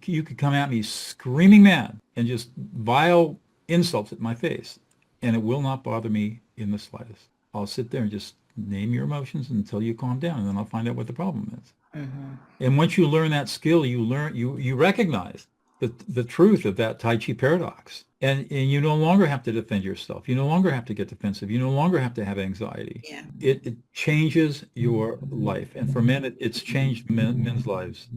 you could come at me screaming mad and just vile insults at my face, and it will not bother me in the slightest. I'll sit there and just name your emotions until you calm down, and then I'll find out what the problem is. And once you learn that skill, you recognize the truth of that Tai Chi paradox. And you no longer have to defend yourself. You no longer have to get defensive. You no longer have to have anxiety. Yeah. It changes your life. And for men, it's changed men's lives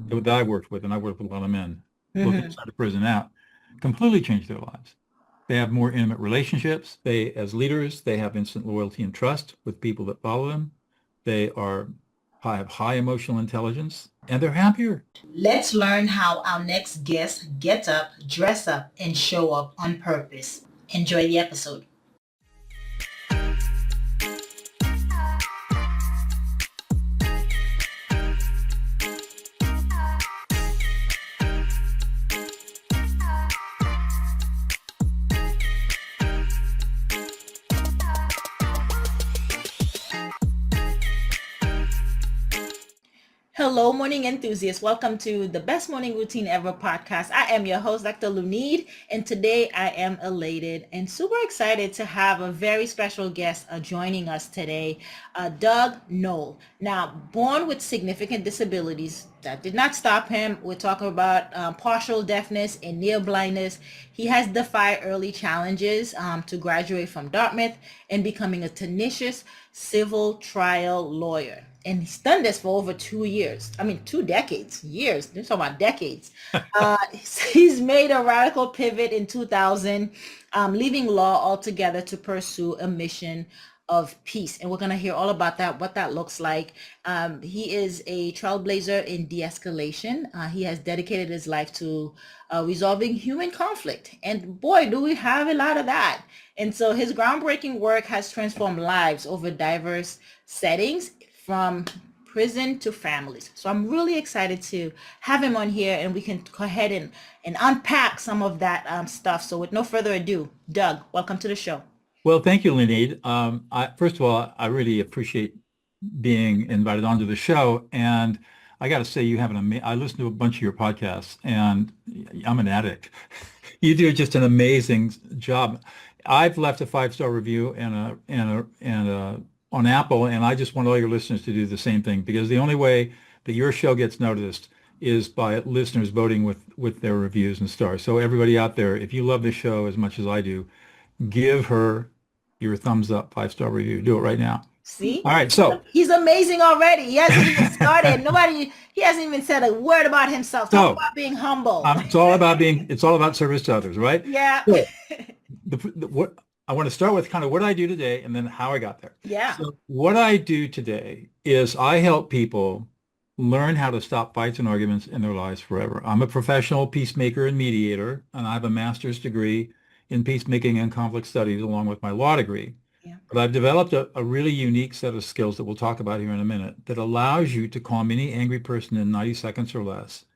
that I worked with, and I worked with a lot of men, both inside of prison and out, completely changed their lives. They have more intimate relationships. They, as leaders, they have instant loyalty and trust with people that follow them. They have high emotional intelligence, and they're happier. Let's learn how our next guest gets up, dress up, and show up on purpose. Enjoy the episode. Hello, morning enthusiasts. Welcome to the Best Morning Routine Ever podcast. I am your host, Dr. Lunid, and today I am elated and super excited to have a very special guest joining us today, Doug Noll. Now, born with significant disabilities, that did not stop him. We're talking about partial deafness and near blindness. He has defied early challenges to graduate from Dartmouth and becoming a tenacious civil trial lawyer. And he's done this for over 2 years. I mean, 2 decades, years. They're talking about decades. He's made a radical pivot in 2000, leaving law altogether to pursue a mission of peace. And we're going to hear all about that, what that looks like. He is a trailblazer in de-escalation. He has dedicated his life to resolving human conflict. And boy, do we have a lot of that. And so his groundbreaking work has transformed lives over diverse settings, from prison to families. So I'm really excited to have him on here, and we can go ahead and unpack some of that stuff. So with no further ado, Doug, welcome to the show. Well, thank you, Linade. First of all, I really appreciate being invited onto the show. And I got to say, I listen to a bunch of your podcasts, and I'm an addict. You do just an amazing job. I've left a 5-star review on Apple, and I just want all your listeners to do the same thing, because the only way that your show gets noticed is by listeners voting with their reviews and stars. So everybody out there, if you love the show as much as I do, give her your thumbs up 5-star review. Do it right now. See? All right, so he's amazing already. He hasn't even started. He hasn't even said a word about himself. Talk about being humble. It's all about service to others, right? Yeah. So, what I want to start with kind of what I do today and then how I got there. Yeah. So what I do today is I help people learn how to stop fights and arguments in their lives forever. I'm a professional peacemaker and mediator, and I have a master's degree in peacemaking and conflict studies along with my law degree. Yeah. But I've developed a really unique set of skills that we'll talk about here in a minute that allows you to calm any angry person in 90 seconds or less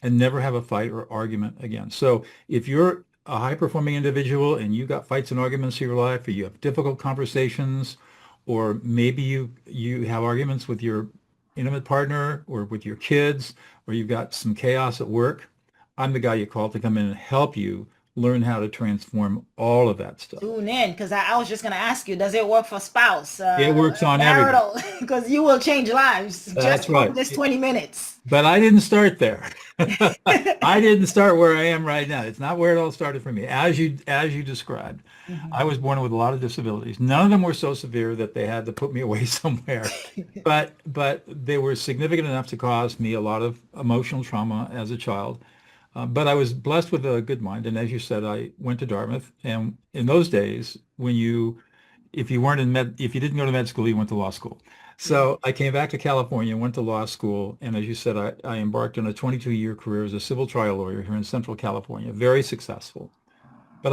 and never have a fight or argument again. So if you're a high-performing individual and you got fights and arguments in your life, or you have difficult conversations, or maybe you have arguments with your intimate partner or with your kids, or you've got some chaos at work, I'm the guy you call to come in and help you learn how to transform all of that stuff. Tune in, because I was just going to ask you, does it work for spouse? It works on marital, because you will change lives. That's right. This 20 minutes. But I didn't start there. I didn't start where I am right now. It's not where it all started for me. As you described, I was born with a lot of disabilities. None of them were so severe that they had to put me away somewhere. but they were significant enough to cause me a lot of emotional trauma as a child. But I was blessed with a good mind. And as you said, I went to Dartmouth. And in those days, if you didn't go to med school, you went to law school. So I came back to California, went to law school. And as you said, I embarked on a 22-year career as a civil trial lawyer here in Central California, very successful. But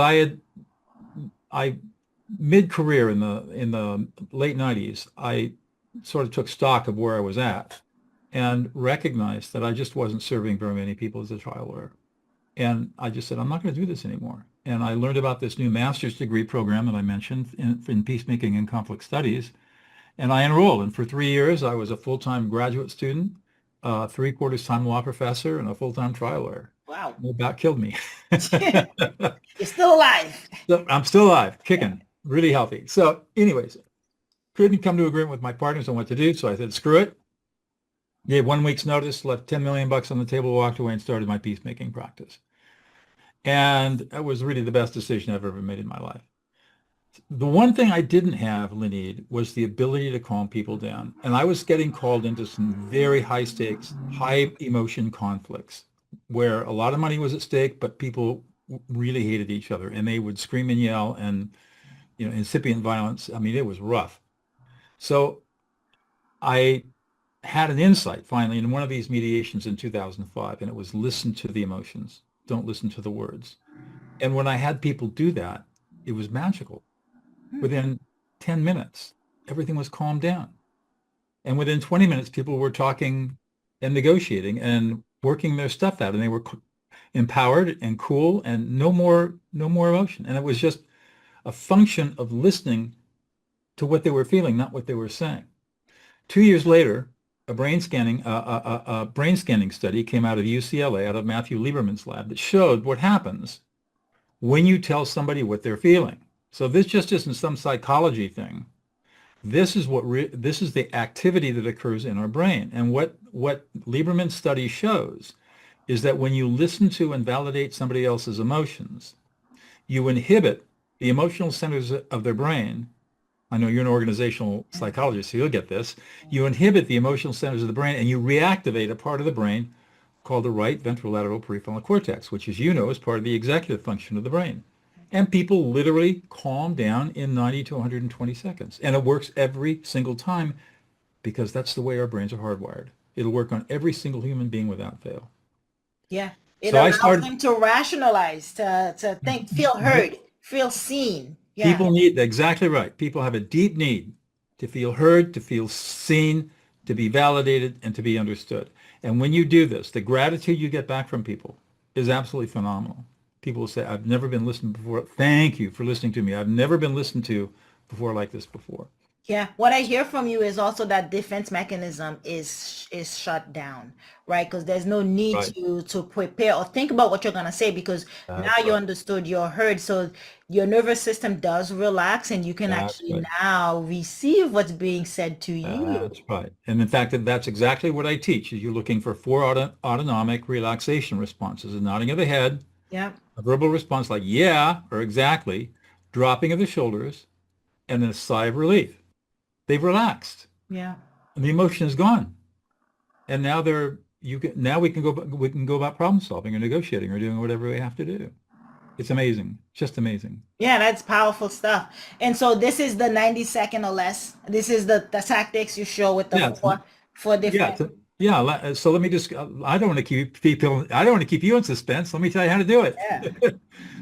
mid-career in the late 90s, I sort of took stock of where I was at and recognized that I just wasn't serving very many people as a trial lawyer. And I just said, I'm not going to do this anymore. And I learned about this new master's degree program that I mentioned in peacemaking and conflict studies. And I enrolled. And for 3 years, I was a full-time graduate student. a three-quarters time law professor and a full-time trial lawyer. Wow. It about killed me. You're still alive. So I'm still alive, kicking, really healthy. So anyways, couldn't come to agreement with my partners on what to do. So I said, screw it. Gave 1 week's notice, left 10 million bucks on the table, walked away and started my peacemaking practice. And it was really the best decision I've ever made in my life. The one thing I didn't have, Linid, was the ability to calm people down. And I was getting called into some very high stakes, high emotion conflicts where a lot of money was at stake, but people really hated each other and they would scream and yell and, incipient violence. I mean, it was rough. So I had an insight finally in one of these mediations in 2005, and it was listen to the emotions. Don't listen to the words. And when I had people do that, it was magical. Within 10 minutes, everything was calmed down. And within 20 minutes, people were talking and negotiating and working their stuff out, and they were empowered and cool and no more emotion. And it was just a function of listening to what they were feeling, not what they were saying. 2 years later, a brain scanning study came out of UCLA, out of Matthew Lieberman's lab, that showed what happens when you tell somebody what they're feeling. So this just isn't some psychology thing. This is this is the activity that occurs in our brain. And what Lieberman's study shows is that when you listen to and validate somebody else's emotions, you inhibit the emotional centers of their brain. I know you're an organizational psychologist, so you'll get this. You inhibit the emotional centers of the brain and you reactivate a part of the brain called the right ventrolateral prefrontal cortex, which, as you know, is part of the executive function of the brain. And people literally calm down in 90 to 120 seconds. And it works every single time because that's the way our brains are hardwired. It'll work on every single human being without fail. Yeah. It So allows them to rationalize, to think, feel heard, feel seen. Yeah. People need, exactly right. People have a deep need to feel heard, to feel seen, to be validated, and to be understood. And when you do this, the gratitude you get back from people is absolutely phenomenal. People will say, I've never been listened to before. Thank you for listening to me. I've never been listened to before like this before. Yeah. What I hear from you is also that defense mechanism is shut down, right? Because there's no need to prepare or think about what you're going to say because now you understood, you're heard. So your nervous system does relax and you can actually now receive what's being said to you. That's right. And in fact, that's exactly what I teach. Is you're looking for 4 autonomic relaxation responses: a nodding of the head, yeah, a verbal response like yeah or exactly, dropping of the shoulders, and then a sigh of relief. They've relaxed. Yeah. And the emotion is gone. And now now we can go about problem solving or negotiating or doing whatever we have to do. It's amazing. Just amazing. Yeah, that's powerful stuff. And so this is the 90-second or less. This is the tactics you show with the four different. Yeah. So let me just, I don't want to keep you in suspense. Let me tell you how to do it. Yeah.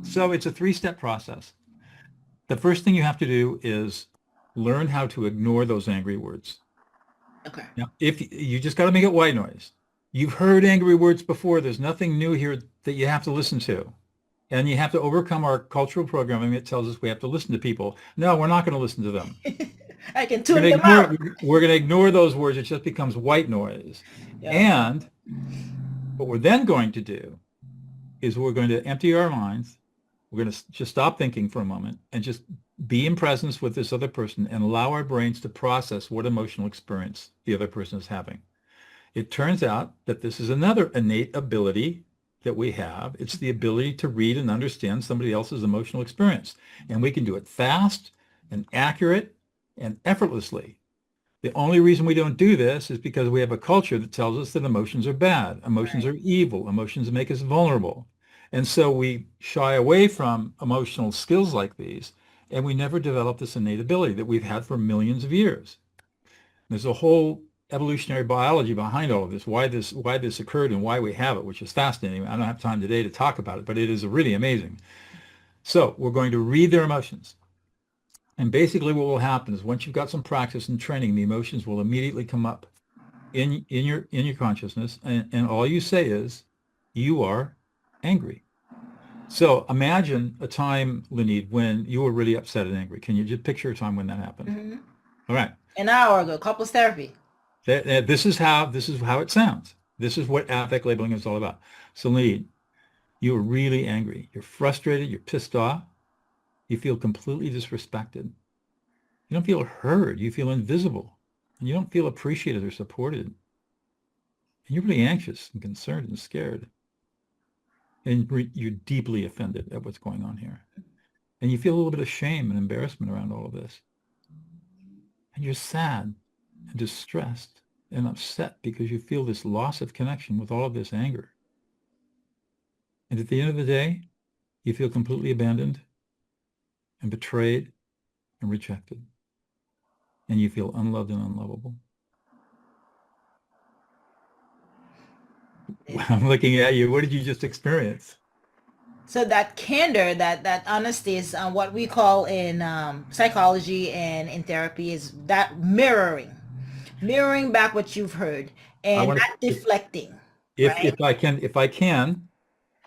So it's a 3-step process. The first thing you have to do is learn how to ignore those angry words. Okay. Now, if you just got to make it white noise. You've heard angry words before. There's nothing new here that you have to listen to. And you have to overcome our cultural programming that tells us we have to listen to people. No, we're not going to listen to them. I can tune them out. We're going to ignore those words. It just becomes white noise. Yeah. And what we're then going to do is we're going to empty our minds. We're going to just stop thinking for a moment and just be in presence with this other person and allow our brains to process what emotional experience the other person is having. It turns out that this is another innate ability that we have. It's the ability to read and understand somebody else's emotional experience. And we can do it fast and accurate and effortlessly. The only reason we don't do this is because we have a culture that tells us that emotions are bad, emotions are evil, emotions make us vulnerable. And so we shy away from emotional skills like these, and we never develop this innate ability that we've had for millions of years. There's a whole evolutionary biology behind all of this, why this occurred and why we have it, which is fascinating. I don't have time today to talk about it, but it is really amazing. So we're going to read their emotions. And basically what will happen is once you've got some practice and training, the emotions will immediately come up in your consciousness. And all you say is, you are angry. So imagine a time, Linid, when you were really upset and angry. Can you just picture a time when that happened? Mm-hmm. All right. An hour ago, couples therapy. This is how it sounds. This is what affect labeling is all about. So Lee, you're really angry. You're frustrated. You're pissed off. You feel completely disrespected. You don't feel heard. You feel invisible. And you don't feel appreciated or supported. And you're really anxious and concerned and scared. And you're deeply offended at what's going on here. And you feel a little bit of shame and embarrassment around all of this. And you're sad and distressed and upset because you feel this loss of connection with all of this anger. And at the end of the day, you feel completely abandoned and betrayed and rejected. And you feel unloved and unlovable. I'm looking at you. What did you just experience? So that candor, that honesty is what we call in psychology and in therapy is that mirroring back what you've heard I and want not to, deflecting, if right? if I can,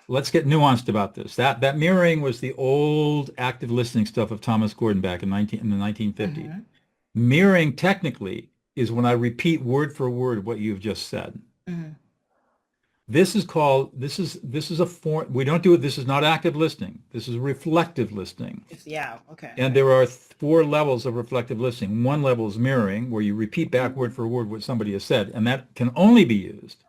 let's get nuanced about this. That mirroring was the old active listening stuff of Thomas Gordon back in the 1950s. Mm-hmm. Mirroring technically is when I repeat word for word what you've just said. Mm-hmm. This is a form. We don't do it. This is not active listening. This is reflective listening. Yeah, okay. And there are four levels of reflective listening. One level is mirroring, where you repeat back word for word what somebody has said. And that can only be used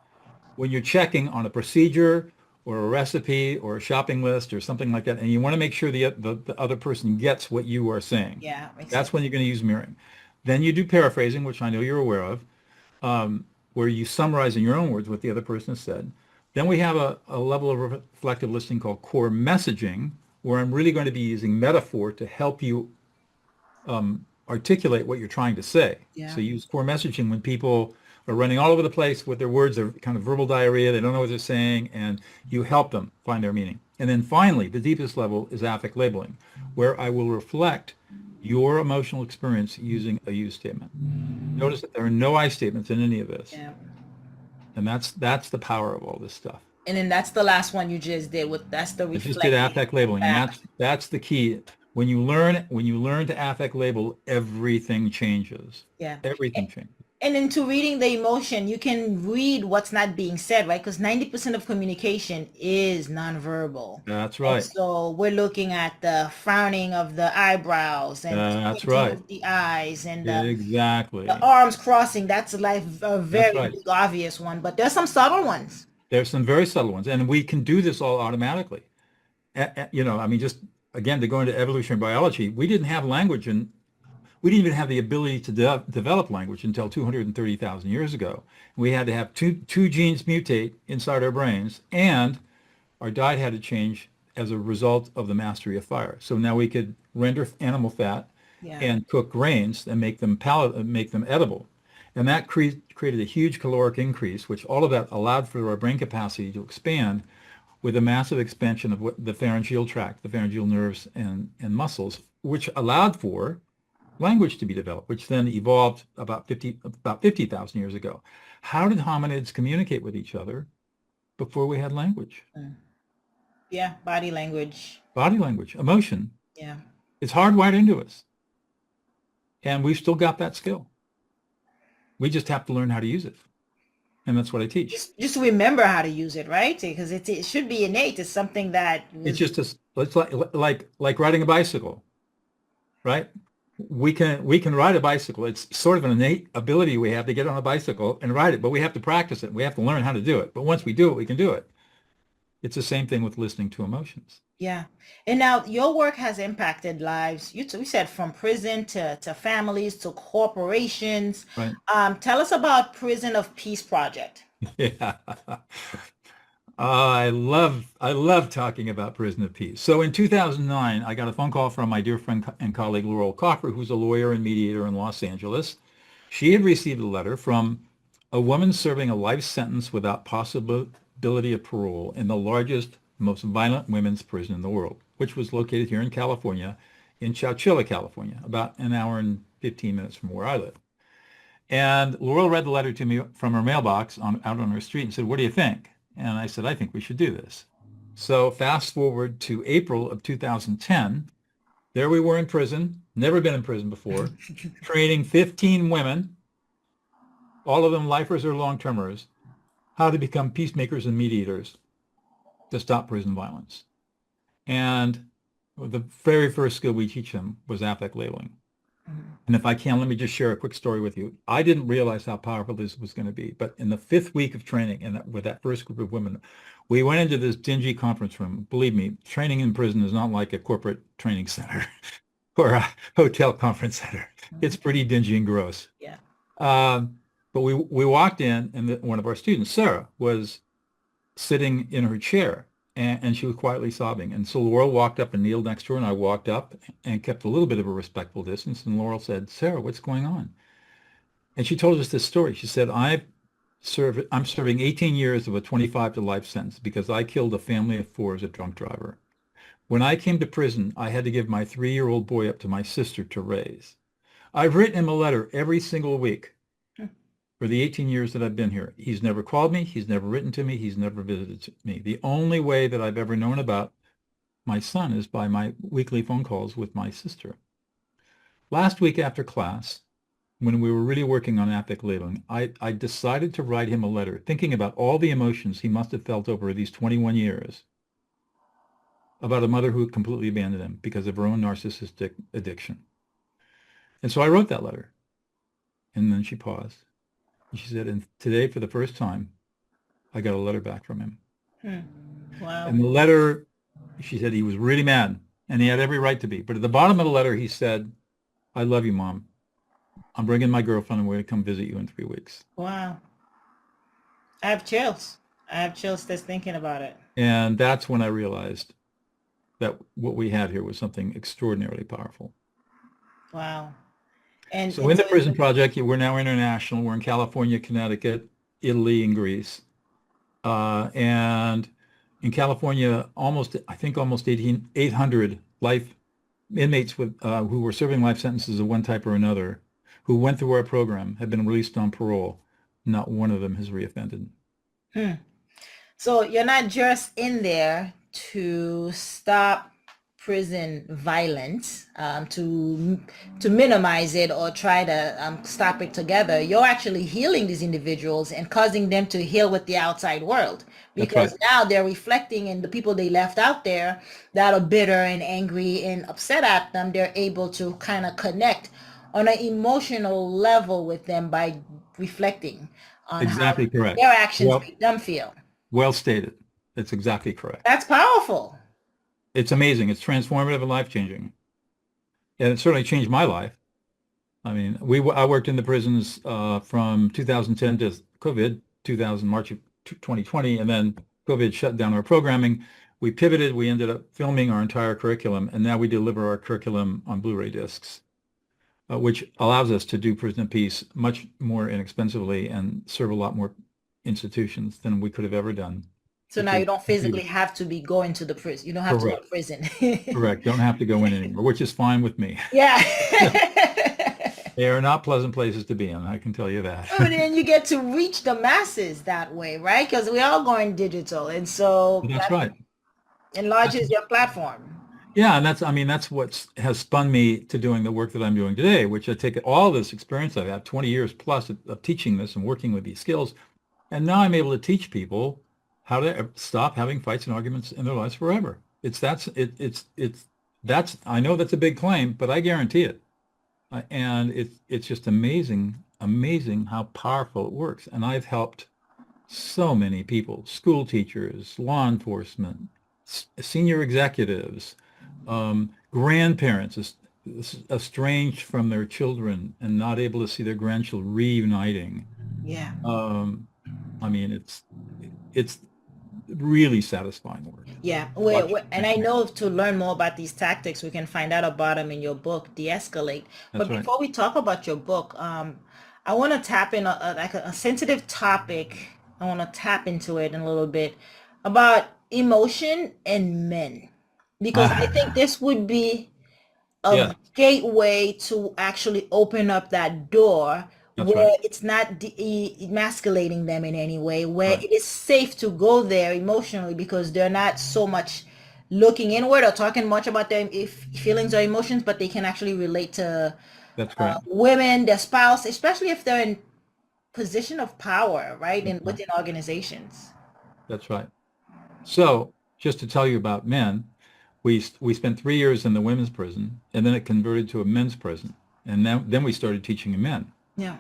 when you're checking on a procedure or a recipe or a shopping list or something like that. And you want to make sure the other person gets what you are saying. Yeah, makes That's sense. when you're going to use mirroring. Then you do paraphrasing, which I know you're aware of, where you summarize in your own words what the other person has said. Then we have a level of reflective listening called core messaging, where I'm really going to be using metaphor to help you articulate what you're trying to say. Yeah. So you use core messaging when people are running all over the place with their words. They're kind of verbal diarrhea. They don't know what they're saying, and you help them find their meaning. And then finally, the deepest level is affect labeling, where I will reflect your emotional experience using a you statement. Notice that there are no I statements in any of this. Yeah. And that's the power of all this stuff. And then that's the last one you just did with that's the I just did reflecting affect labeling, and back. that's the key. When you learn to affect label, everything changes. Yeah. Everything changes. And into reading the emotion, you can read what's not being said, right? Because 90% of communication is nonverbal. That's And right. so we're looking at the frowning of the eyebrows and That's squinting right. of the eyes and the Exactly. arms crossing. That's like a That's very right. big, obvious one, but there's some subtle ones. There's some very subtle ones, and we can do this all automatically. I mean, just again, to go into evolutionary biology, we didn't have language, and we didn't even have the ability to develop language until 230,000 years ago. We had to have two genes mutate inside our brains, and our diet had to change as a result of the mastery of fire. So now we could render animal fat Yeah. and cook grains and make them edible. And that created a huge caloric increase, which all of that allowed for our brain capacity to expand with a massive expansion of the pharyngeal tract, the pharyngeal nerves and muscles, which allowed for language to be developed, which then evolved about 50,000 years ago. How did hominids communicate with each other before we had language? Mm. Yeah. Body language. Body language, emotion. Yeah. It's hardwired into us. And we've still got that skill. We just have to learn how to use it. And that's what I teach. Just remember how to use it, right? Because it should be innate. It's something that It's was, just it's like riding a bicycle, right? We can ride a bicycle. It's sort of an innate ability we have to get on a bicycle and ride it, but we have to practice it. We have to learn how to do it. But once we do it, we can do it. It's the same thing with listening to emotions. yeah. And now your work has impacted lives. You said from prison to families to corporations. Right. Tell us about Prison of Peace Project. Yeah. I love talking about Prison of Peace. So in 2009, I got a phone call from my dear friend and colleague Laurel Coffer, who's a lawyer and mediator in Los Angeles. She had received a letter from a woman serving a life sentence without possibility of parole in the largest, most violent women's prison in the world, which was located here in California, in Chowchilla, California, about an hour and 15 minutes from where I live. And Laurel read the letter to me from her mailbox out on her street and said, "What do you think?" And I said, "I think we should do this." So fast forward to April of 2010, there we were in prison, never been in prison before, training 15 women all of them lifers or long-termers, how to become peacemakers and mediators to stop prison violence. And the very first skill we teach them was affect labeling. And if I can, let me just share a quick story with you. I didn't realize how powerful this was going to be, but in the 5th week of training, and with that first group of women, we went into this dingy conference room. Believe me, training in prison is not like a corporate training center or a hotel conference center. It's pretty dingy and gross. Yeah. But we walked in, and one of our students, Sarah, was sitting in her chair, and she was quietly sobbing. And so Laurel walked up and kneeled next to her, and I walked up and kept a little bit of a respectful distance. And Laurel said, "Sarah, what's going on?" And she told us this story. She said, I'm serving 18 years of a 25 to life sentence because I killed a family of 4 as a drunk driver. When I came to prison, I had to give my 3-year-old boy up to my sister to raise. I've written him a letter every single week for the 18 years that I've been here. He's never called me. He's never written to me. He's never visited me. The only way that I've ever known about my son is by my weekly phone calls with my sister. Last week after class, when we were really working on affect labeling, I decided to write him a letter, thinking about all the emotions he must have felt over these 21 years about a mother who completely abandoned him because of her own narcissistic addiction. And so I wrote that letter. And then she paused. And she said, and today, for the first time, I got a letter back from him. Wow. And the letter, she said he was really mad, and he had every right to be. But at the bottom of the letter, he said, "I love you, Mom. I'm bringing my girlfriend, and we're going to come visit you in 3 weeks." Wow. I have chills. I have chills just thinking about it. And that's when I realized that what we had here was something extraordinarily powerful. Wow. And so in the prison project, we're now international. We're in California, Connecticut, Italy, and Greece. And in California, almost 800 life inmates with who were serving life sentences of one type or another, who went through our program, have been released on parole. Not one of them has reoffended. So you're not just in there to stop prison violence, to minimize it or try to stop it together. You're actually healing these individuals and causing them to heal with the outside world, because now they're reflecting, and the people they left out there that are bitter and angry and upset at them, they're able to kind of connect on an emotional level with them by reflecting on how correct. their actions make them feel. Well stated. That's exactly correct. That's powerful. It's amazing. It's transformative and life-changing. And it certainly changed my life. I mean, I worked in the prisons from 2010 to March of 2020, and then COVID shut down our programming. We pivoted. We ended up filming our entire curriculum, and now we deliver our curriculum on Blu-ray discs, which allows us to do prison peace much more inexpensively and serve a lot more institutions than we could have ever done. So now you don't physically have to be going to the prison. You don't have to go to prison. Correct. Don't have to go in anymore, which is fine with me. Yeah. They are not pleasant places to be in, I can tell you that. But then you get to reach the masses that way, right? Because we're all going digital. And so that's right. Enlarges your platform. Yeah, and that's what has spun me to doing the work that I'm doing today, which I take all this experience I've had, 20 years plus of teaching this and working with these skills, and now I'm able to teach people how to stop having fights and arguments in their lives forever. I know that's a big claim, but I guarantee it. And it's just amazing how powerful it works. And I've helped so many people, school teachers, law enforcement, senior executives, grandparents estranged from their children and not able to see their grandchildren reuniting. Yeah. I mean, it's really satisfying work. Yeah. And I know to learn more about these tactics, we can find out about them in your book, De-escalate. But before we talk about your book, I want to tap in a sensitive topic. I want to tap into it in a little bit about emotion and men, because I think this would be a gateway to actually open up that door where it's not emasculating them in any way, where it is safe to go there emotionally, because they're not so much looking inward or talking much about their feelings or emotions, but they can actually relate to women, their spouse, especially if they're in position of power, right? That's In right. within organizations. That's right. So just to tell you about men, we spent 3 years in the women's prison, and then it converted to a men's prison, and then we started teaching men. Yeah.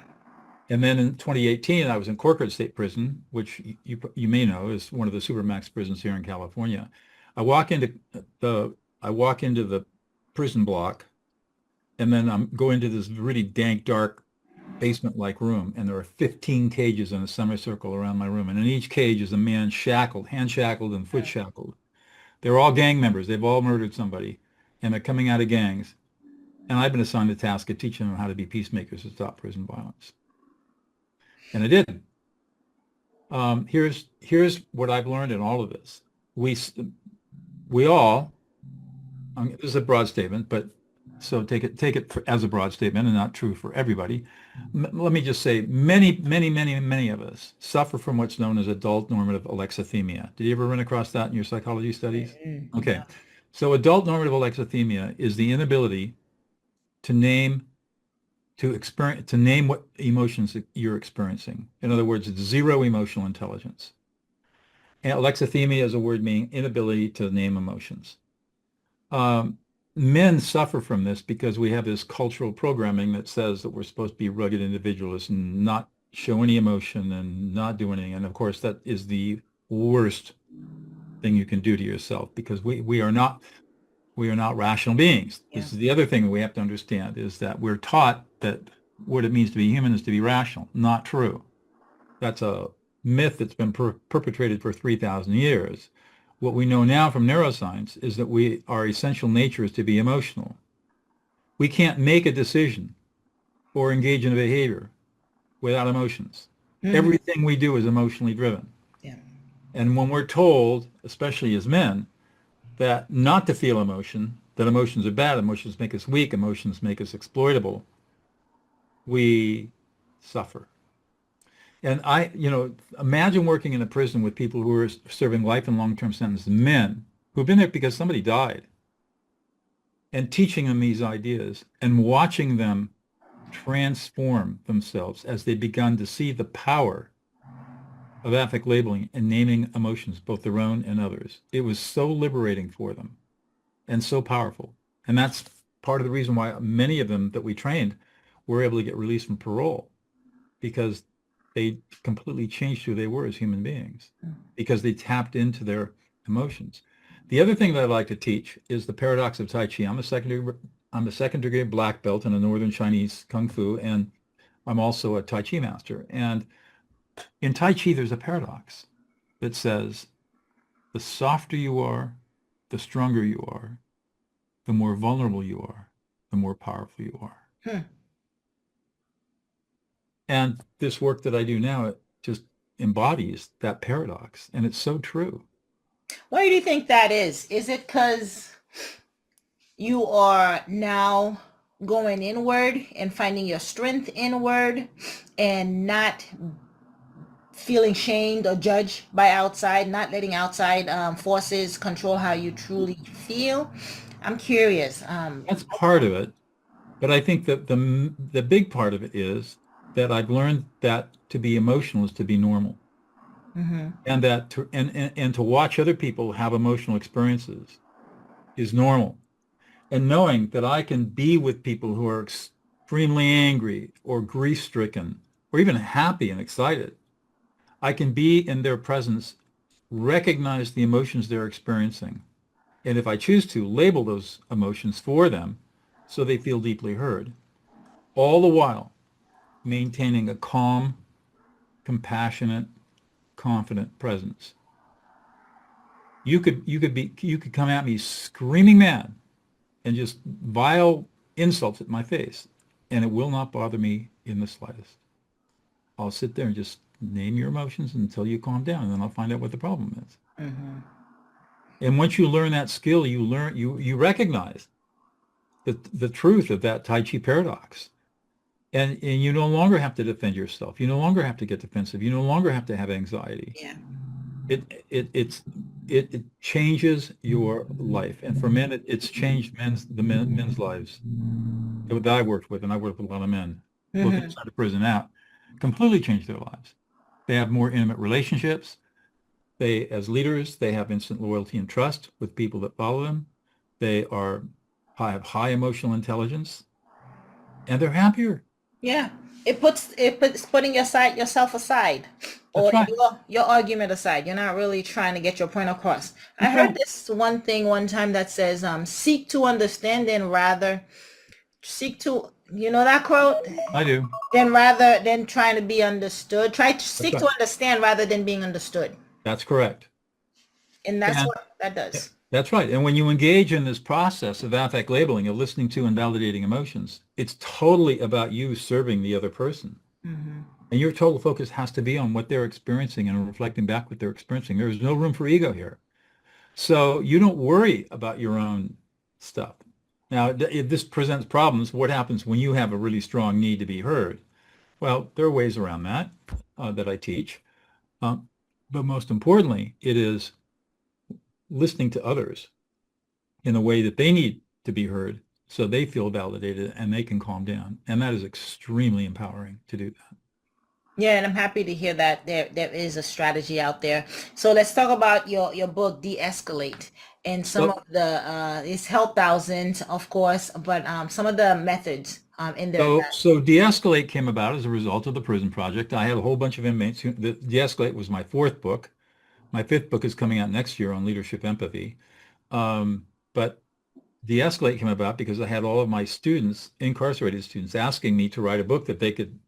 And then in 2018, I was in Corcoran State Prison, which you may know is one of the supermax prisons here in California. I walk into the prison block, and then I'm go into this really dank, dark basement-like room, and there are 15 cages in a semicircle around my room, and in each cage is a man shackled, hand shackled and foot shackled. They're all gang members. They've all murdered somebody, and they're coming out of gangs. And I've been assigned the task of teaching them how to be peacemakers to stop prison violence, and I did. Here's what I've learned in all of this. We all, this is a broad statement, but so take it as a broad statement and not true for everybody. Let me just say, many of us suffer from what's known as adult normative alexithymia. Did you ever run across that in your psychology studies? Okay, Yeah. so adult normative alexithymia is the inability to name to name what emotions you're experiencing. In other words, it's zero emotional intelligence. And alexithymia is a word meaning inability to name emotions. Men suffer from this because we have this cultural programming that says that we're supposed to be rugged individualists and not show any emotion and not do anything. And of course, that is the worst thing you can do to yourself, because we are not rational beings. Yeah. This is the other thing that we have to understand, is that we're taught that what it means to be human is to be rational. Not true. That's a myth that's been perpetrated for 3,000 years. What we know now from neuroscience is that our essential nature is to be emotional. We can't make a decision or engage in a behavior without emotions. Everything we do is emotionally driven. Yeah. And when we're told, especially as men, that not to feel emotion, that emotions are bad, emotions make us weak, emotions make us exploitable, we suffer. And imagine working in a prison with people who are serving life and long-term sentences, men who've been there because somebody died, and teaching them these ideas and watching them transform themselves as they begun to see the power of affect labeling and naming emotions, both their own and others. It was so liberating for them and so powerful. And that's part of the reason why many of them that we trained were able to get released from parole, because they completely changed who they were as human beings, because they tapped into their emotions. The other thing that I like to teach is the paradox of Tai Chi. I'm a second degree black belt in a Northern Chinese Kung Fu, and I'm also a Tai Chi master. And in Tai Chi, there's a paradox that says, the softer you are, the stronger you are, the more vulnerable you are, the more powerful you are. And this work that I do now, it just embodies that paradox. And it's so true. Why do you think that is? Is it because you are now going inward and finding your strength inward and not feeling shamed or judged by outside, not letting outside forces control how you truly feel? I'm curious. That's part of it. But I think that the big part of it is that I've learned that to be emotional is to be normal. And that to watch other people have emotional experiences is normal. And knowing that I can be with people who are extremely angry or grief-stricken or even happy and excited, I can be in their presence, recognize the emotions they're experiencing, and if I choose to, label those emotions for them so they feel deeply heard, all the while maintaining a calm, compassionate, confident presence. You could come at me screaming mad and just vile insults at my face, and it will not bother me in the slightest. I'll sit there and just name your emotions until you calm down, and then I'll find out what the problem is. And once you learn that skill, you recognize the truth of that Tai Chi paradox. And you no longer have to defend yourself. You no longer have to get defensive. You no longer have to have anxiety. Yeah. It changes your life. And for men, it's changed men's lives that I worked with, and I worked with a lot of men looking inside the prison out, completely change their lives. They have more intimate relationships. They, as leaders, they have instant loyalty and trust with people that follow them. They have high emotional intelligence, and they're happier. Yeah. It puts putting yourself aside, That's or right. your argument aside. You're not really trying to get your point across. I That's heard right. this one thing one time that says, seek to understand and rather seek to, you know that quote? I do. Then rather than trying to be understood. Try to That's seek right. to understand rather than being understood. That's correct. And that's And what that does. that's right. And when you engage in this process of affect labeling, of listening to and validating emotions, it's totally about you serving the other person. Hmm. And your total focus has to be on what they're experiencing and reflecting back what they're experiencing. There is no room for ego here. So you don't worry about your own stuff. Now, if this presents problems, what happens when you have a really strong need to be heard? Well, there are ways around that that I teach. Um, but most importantly, it is listening to others in a way that they need to be heard so they feel validated and they can calm down. And that is extremely empowering to do that. Yeah, and I'm happy to hear that there is a strategy out there. So let's talk about your book, De-escalate, and some So, of the it's helped thousands, of course, but some of the methods in there so, that so De-escalate came about as a result of the prison project. I had a whole bunch of inmates De-escalate was my fourth book. My fifth book is coming out next year on leadership empathy. But De-escalate came about because I had all of my students, incarcerated students, asking me to write a book that they could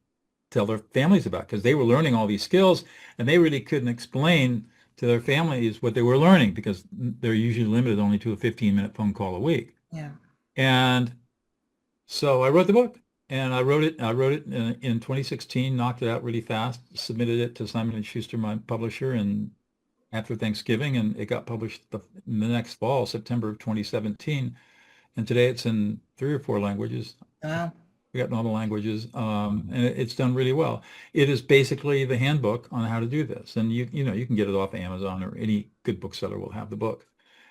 tell their families about because they were learning all these skills and they really couldn't explain to their families what they were learning because they're usually limited only to a 15-minute phone call a week. yeah. And so I wrote the book and I wrote it in 2016, knocked it out really fast, submitted it to Simon & Schuster, my publisher, and after Thanksgiving, and it got published in the next fall, September of 2017. And today it's in 3 or 4 languages. Wow. We got all the languages, and it's done really well. It is basically the handbook on how to do this, and you can get it off Amazon or any good bookseller will have the book,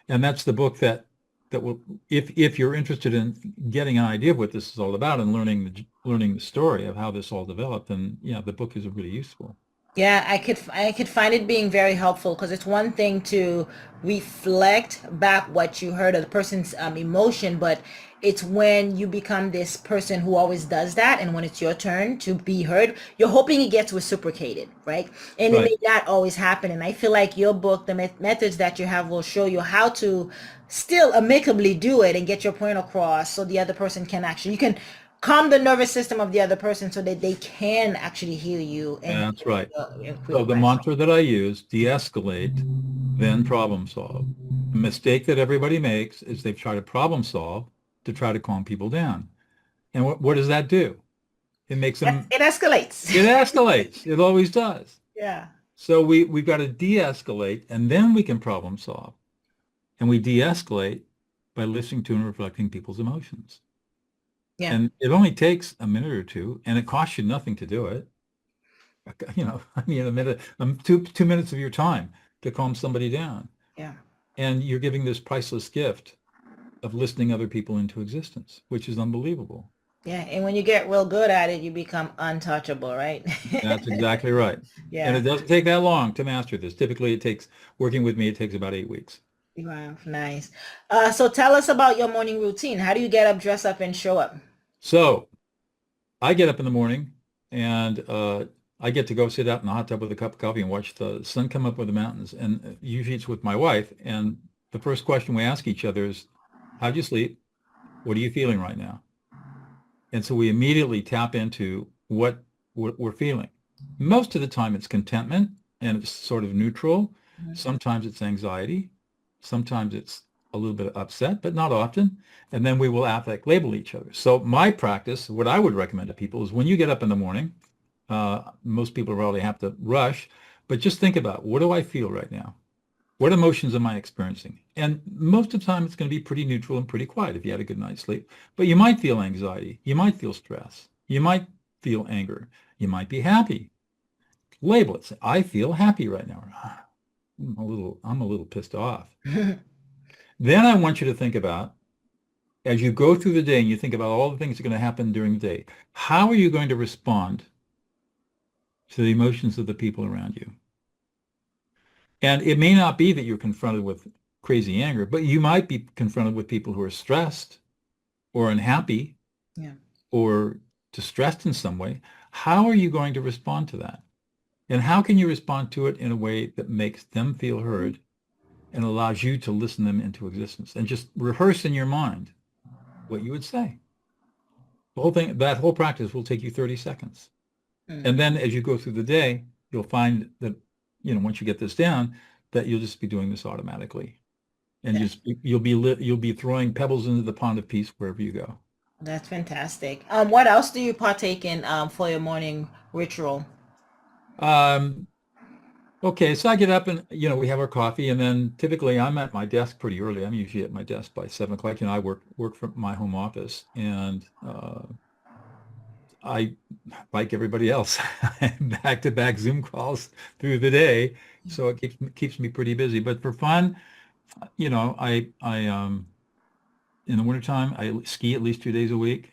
and that's the book that will, if you're interested in getting an idea of what this is all about and learning the story of how this all developed, then yeah, the book is really useful. Yeah, I could find it being very helpful because it's one thing to reflect back what you heard of the person's emotion, but it's when you become this person who always does that, and when it's your turn to be heard, you're hoping it gets reciprocated, right? And it Right. may not always happen. And I feel like your book, the methods that you have, will show you how to still amicably do it and get your point across, so the other person can actually you can calm the nervous system of the other person so that they can actually hear you and That's right. So quick the question. mantra that I use, de-escalate, then problem solve. The mistake that everybody makes is they try to problem solve to try to calm people down. And what does that do? It makes them, It escalates. it escalates. It always does. Yeah. So we've got to de-escalate and then we can problem solve. And we de-escalate by listening to and reflecting people's emotions. Yeah. And it only takes a minute or two and it costs you nothing to do it. I mean, a minute, 2 minutes of your time to calm somebody down. Yeah. And you're giving this priceless gift of listening other people into existence, which is unbelievable. Yeah. And when you get real good at it, you become untouchable, right? That's exactly right. And it Yeah. doesn't take that long to master this. Typically, working with me, it takes about 8 weeks. Wow. Nice. So tell us about your morning routine. How do you get up, dress up, and show up? So I get up in the morning and I get to go sit out in the hot tub with a cup of coffee and watch the sun come up over the mountains. And usually it's with my wife. And the first question we ask each other is, how'd you sleep? What are you feeling right now? And so we immediately tap into what we're feeling. Most of the time it's contentment and it's sort of neutral. Mhm. Sometimes it's anxiety. Sometimes it's a little bit upset, but not often. And then we will affect label each other. So my practice, what I would recommend to people is when you get up in the morning, most people probably have to rush, but just think about, what do I feel right now? What emotions am I experiencing? And most of the time, it's going to be pretty neutral and pretty quiet if you had a good night's sleep. But you might feel anxiety. You might feel stress. You might feel anger. You might be happy. Label it. Say, I feel happy right now. I'm a little pissed off. Then I want you to think about, as you go through the day and you think about all the things that are going to happen during the day, how are you going to respond to the emotions of the people around you. And it may not be that you're confronted with crazy anger, but you might be confronted with people who are stressed or unhappy Yeah. or distressed in some way. How are you going to respond to that? And how can you respond to it in a way that makes them feel heard and allows you to listen them into existence? And just rehearse in your mind what you would say. The whole thing, that whole practice will take you 30 seconds. And then as you go through the day, you'll find that, once you get this down, that you'll just be doing this automatically. And you'll be throwing pebbles into the pond of peace wherever you go. That's fantastic. What else do you partake in for your morning ritual? Um, okay, so I get up and, we have our coffee, and then typically I'm at my desk pretty early. I'm usually at my desk by 7 o'clock. I work from my home office, and I, like everybody else, back-to-back Zoom calls through the day, so it keeps me pretty busy. But for fun, I in the wintertime I ski at least 2 days a week.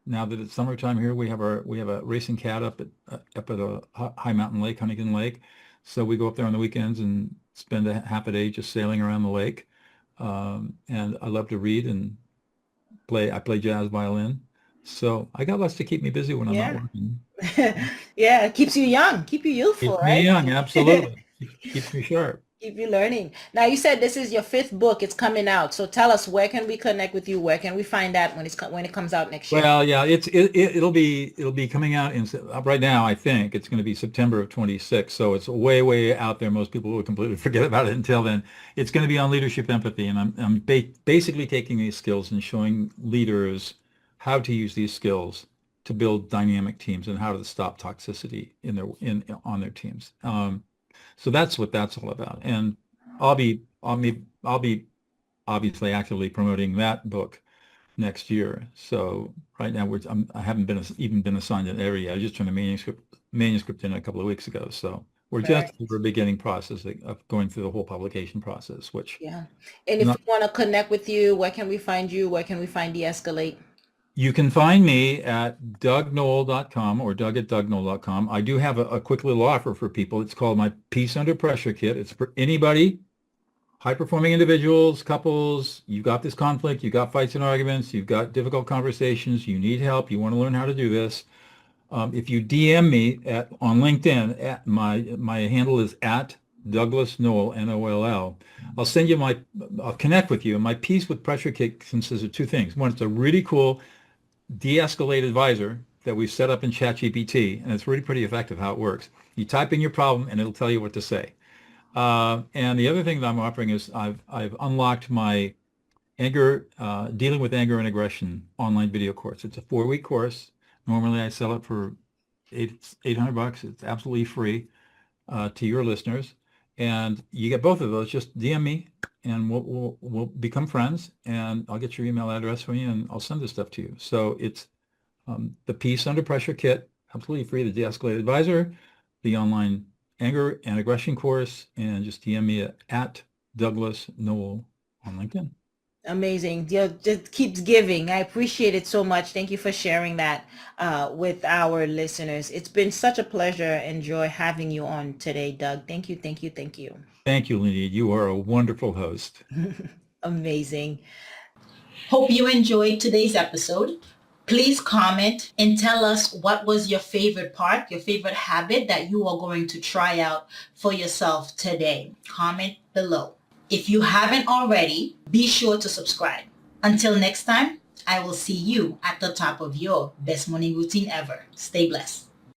Now that it's summertime here, we have a racing cat up at a high mountain lake, Huntington Lake. So we go up there on the weekends and spend a half a day just sailing around the lake. And I love to read and I play jazz violin. So I got lots to keep me busy when I'm not Yeah. working. Yeah, it keeps you young, keep you youthful, Keeps me right? young, absolutely. Keeps me sharp. Keep you learning. Now you said this is your fifth book. It's coming out. So tell us, where can we connect with you? Where can we find that when it comes out next year? Well, yeah, it'll be coming out right now. I think it's going to be September of 26. So it's way out there. Most people will completely forget about it until then. It's going to be on leadership empathy, and I'm basically taking these skills and showing leaders how to use these skills to build dynamic teams and how to stop toxicity on their teams. So that's what that's all about. And I'll be obviously actively promoting that book next year. So right now I haven't even been assigned an area. I just turned the manuscript in a couple of weeks ago. So we're just Right. at the beginning process of going through the whole publication process, which Yeah. And if not, we want to connect with you, where can we find you? Where can we find De-escalate? you can find me at dougnoll.com or doug@dougnoll.com. I do have a quick little offer for people. It's called my Peace Under Pressure Kit. It's for anybody, high-performing individuals, couples. You've got this conflict, you've got fights and arguments, you've got difficult conversations, you need help, you want to learn how to do this. If you DM me on LinkedIn, my handle is at Douglas Noll, Noll. I'll connect with you. And my Peace with Pressure Kit consists of two things. One, it's a really cool de-escalate advisor that we've set up in ChatGPT, and it's really pretty effective how it works. You type in your problem, and it'll tell you what to say. And the other thing that I'm offering is I've unlocked my dealing with anger and aggression online video course. It's a 4-week course. Normally I sell it for $800. It's absolutely free to your listeners, and you get both of those. Just DM me, and we'll become friends, and I'll get your email address from you, and I'll send this stuff to you. So it's the Peace Under Pressure Kit, absolutely free. The De-escalate advisor, the online anger and aggression course, and just DM me at Douglas Noll on LinkedIn. Amazing. Just keeps giving. I appreciate it so much. Thank you for sharing that with our listeners. It's been such a pleasure and joy having you on today, Doug. Thank you, thank you, thank you. Thank you, Lenny. You are a wonderful host. Amazing. Hope you enjoyed today's episode. Please comment and tell us what was your favorite part, your favorite habit that you are going to try out for yourself today. Comment below. If you haven't already, be sure to subscribe. Until next time, I will see you at the top of your best morning routine ever. Stay blessed.